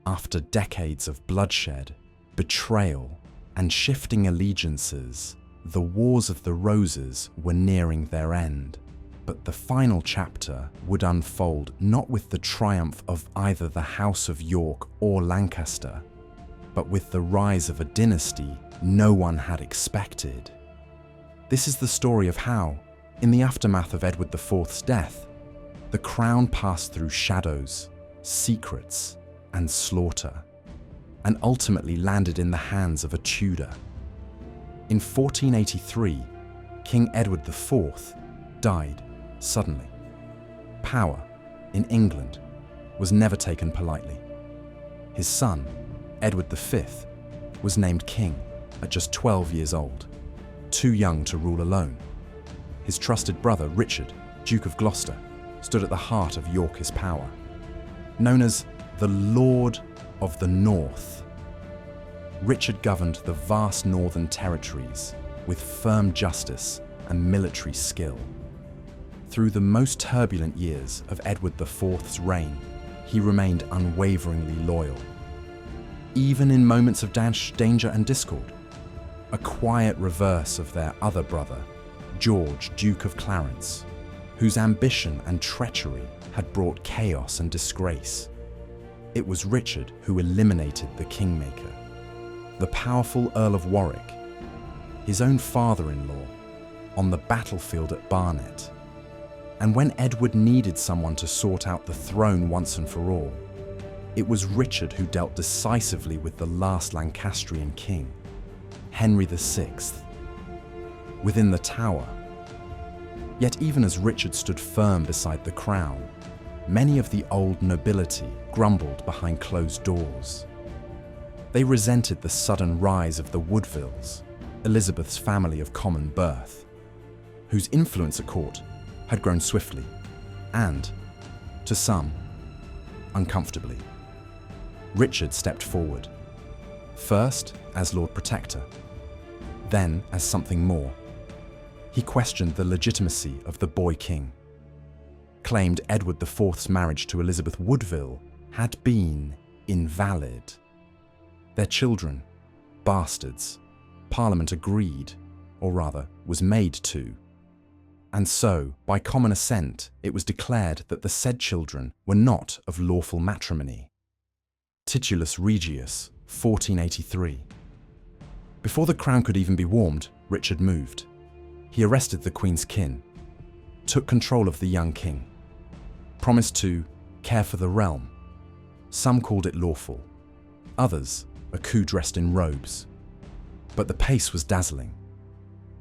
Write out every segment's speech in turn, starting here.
After decades of bloodshed, betrayal, and shifting allegiances, the Wars of the Roses were nearing their end. But the final chapter would unfold not with the triumph of either the House of York or Lancaster, but with the rise of a dynasty no one had expected. This is the story of how, in the aftermath of Edward IV's death, the crown passed through shadows, secrets, and slaughter, and ultimately landed in the hands of a Tudor. In 1483, King Edward IV died suddenly. Power in England was never taken politely. His son, Edward V, was named king at just 12 years old, too young to rule alone. His trusted brother, Richard, Duke of Gloucester, stood at the heart of Yorkist power. Known as the Lord of the North, Richard governed the vast northern territories with firm justice and military skill. Through the most turbulent years of Edward IV's reign, he remained unwaveringly loyal. Even in moments of danger and discord, a quiet reverse of their other brother, George, Duke of Clarence, whose ambition and treachery had brought chaos and disgrace. It was Richard who eliminated the Kingmaker, the powerful Earl of Warwick, his own father-in-law, on the battlefield at Barnet. And when Edward needed someone to sort out the throne once and for all, it was Richard who dealt decisively with the last Lancastrian king, Henry VI, within the Tower. Yet even as Richard stood firm beside the crown, many of the old nobility grumbled behind closed doors. They resented the sudden rise of the Woodvilles, Elizabeth's family of common birth, whose influence at court had grown swiftly and, to some, uncomfortably. Richard stepped forward, first as Lord Protector, then as something more. He questioned the legitimacy of the boy king, claimed Edward IV's marriage to Elizabeth Woodville had been invalid. Their children, bastards, Parliament agreed, or rather was made to. And so, by common assent, it was declared that the said children were not of lawful matrimony. Titulus Regius, 1483. Before the crown could even be warmed, Richard moved. He arrested the Queen's kin, took control of the young king, promised to care for the realm. Some called it lawful, others a coup dressed in robes. But the pace was dazzling.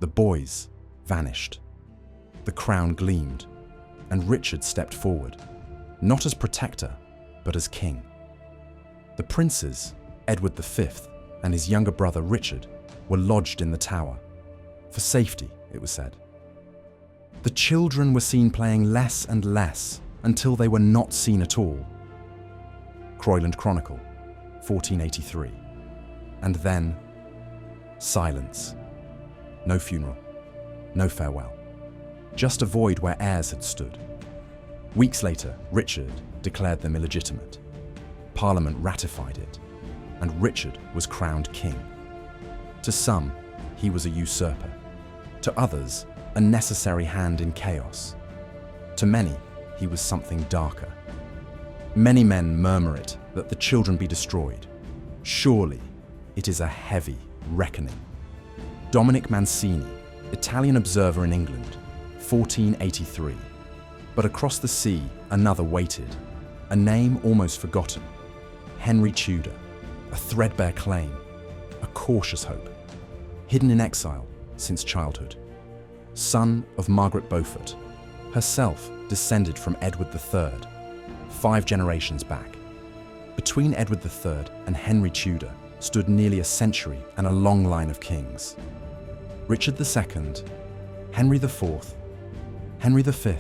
The boys vanished. The crown gleamed, and Richard stepped forward, not as protector, but as king. The princes, Edward V and his younger brother Richard, were lodged in the Tower. For safety, it was said. The children were seen playing less and less until they were not seen at all. Croyland Chronicle, 1483. And then, silence. No funeral, no farewell. Just a void where heirs had stood. Weeks later, Richard declared them illegitimate. Parliament ratified it, and Richard was crowned king. To some, he was a usurper. To others, a necessary hand in chaos. To many, he was something darker. Many men murmur it that the children be destroyed. Surely, it is a heavy reckoning. Dominic Mancini, Italian observer in England, 1483. But across the sea, another waited, a name almost forgotten. Henry Tudor, a threadbare claim, a cautious hope, hidden in exile since childhood. Son of Margaret Beaufort, herself descended from Edward III, 5 generations back. Between Edward III and Henry Tudor stood nearly a century and a long line of kings. Richard II, Henry IV, Henry V,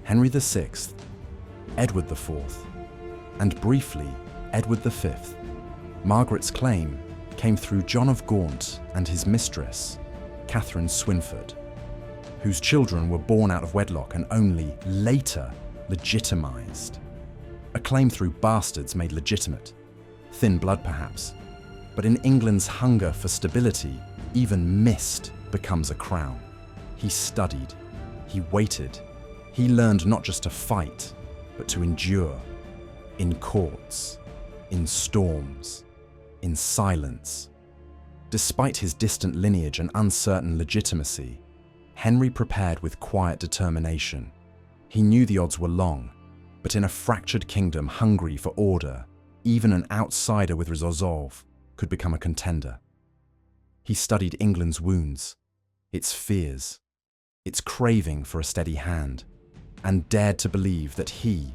Henry VI, Edward IV, and briefly Edward V. Margaret's claim came through John of Gaunt and his mistress, Catherine Swynford, whose children were born out of wedlock and only later legitimised. A claim through bastards made legitimate Thin blood perhaps, but in England's hunger for stability, even mist becomes a crown. He studied, he waited, he learned not just to fight, but to endure. In courts, in storms, in silence. Despite his distant lineage and uncertain legitimacy, Henry prepared with quiet determination. He knew the odds were long, but in a fractured kingdom hungry for order, even an outsider with resolve could become a contender. He studied England's wounds, its fears, its craving for a steady hand, and dared to believe that he,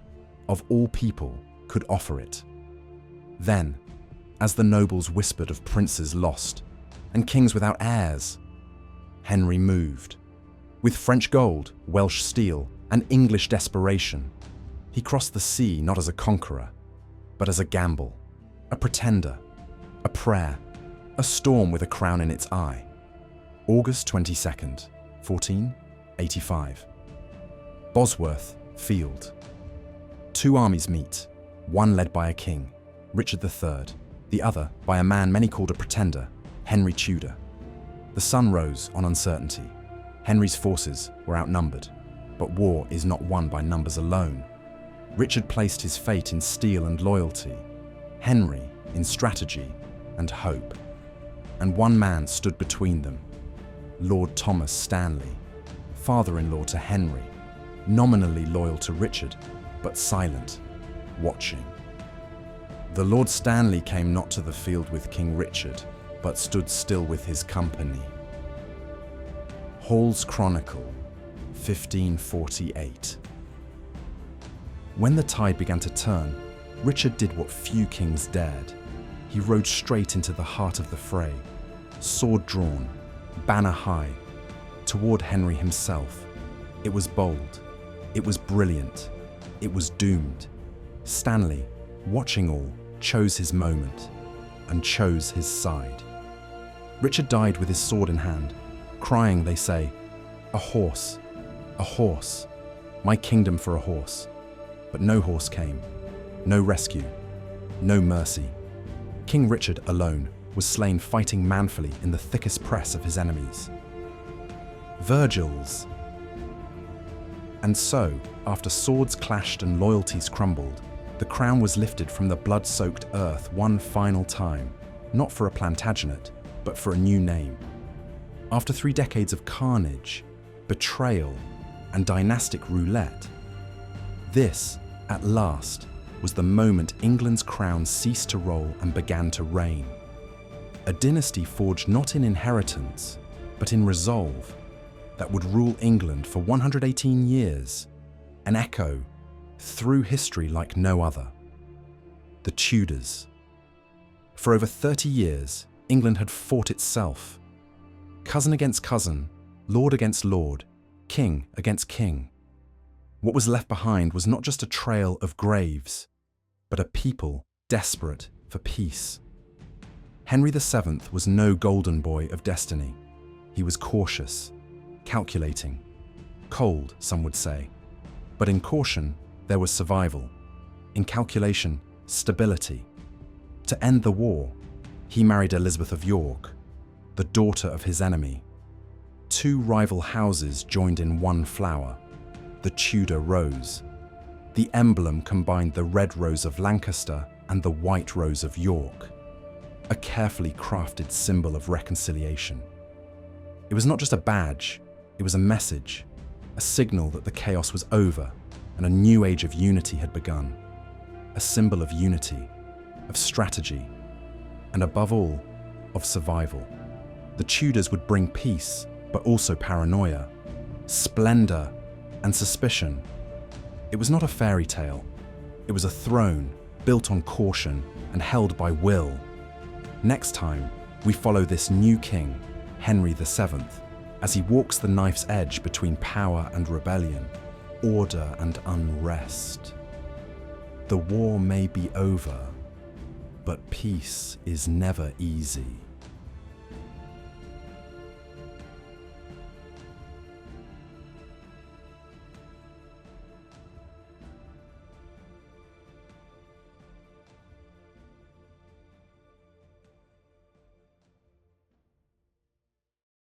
of all people, could offer it. Then, as the nobles whispered of princes lost and kings without heirs, Henry moved. With French gold, Welsh steel, and English desperation, he crossed the sea not as a conqueror, but as a gamble, a pretender, a prayer, a storm with a crown in its eye. August 22nd, 1485. Bosworth Field. Two armies meet, one led by a king, Richard III, the other by a man many called a pretender, Henry Tudor. The sun rose on uncertainty. Henry's forces were outnumbered, but war is not won by numbers alone. Richard placed his fate in steel and loyalty, Henry in strategy and hope. And one man stood between them, Lord Thomas Stanley, father-in-law to Henry, nominally loyal to Richard, but silent, watching. The Lord Stanley came not to the field with King Richard, but stood still with his company. Hall's Chronicle, 1548. When the tide began to turn, Richard did what few kings dared. He rode straight into the heart of the fray, sword drawn, banner high, toward Henry himself. It was bold, it was brilliant, it was doomed. Stanley, watching all, chose his moment and chose his side. Richard died with his sword in hand, crying, they say, a horse, my kingdom for a horse. But no horse came, no rescue, no mercy. King Richard alone was slain fighting manfully in the thickest press of his enemies. Virgil's. And so, after swords clashed and loyalties crumbled, the crown was lifted from the blood-soaked earth one final time, not for a Plantagenet, but for a new name. After 3 decades of carnage, betrayal, and dynastic roulette, this, at last, was the moment England's crown ceased to roll and began to reign. A dynasty forged not in inheritance, but in resolve, that would rule England for 118 years, an echo through history like no other. The Tudors. For over 30 years, England had fought itself. Cousin against cousin, lord against lord, king against king. What was left behind was not just a trail of graves, but a people desperate for peace. Henry VII was no golden boy of destiny. He was cautious, calculating, cold, some would say. But in caution, there was survival. In calculation, stability. To end the war, he married Elizabeth of York, the daughter of his enemy. 2 rival houses joined in one flower, the Tudor Rose. The emblem combined the red rose of Lancaster and the white rose of York, a carefully crafted symbol of reconciliation. It was not just a badge, it was a message, a signal that the chaos was over and a new age of unity had begun. A symbol of unity, of strategy, and above all, of survival. The Tudors would bring peace, but also paranoia, splendor, and suspicion. It was not a fairy tale. It was a throne built on caution and held by will. Next time, we follow this new king, Henry VII, as he walks the knife's edge between power and rebellion, order and unrest. The war may be over, but peace is never easy.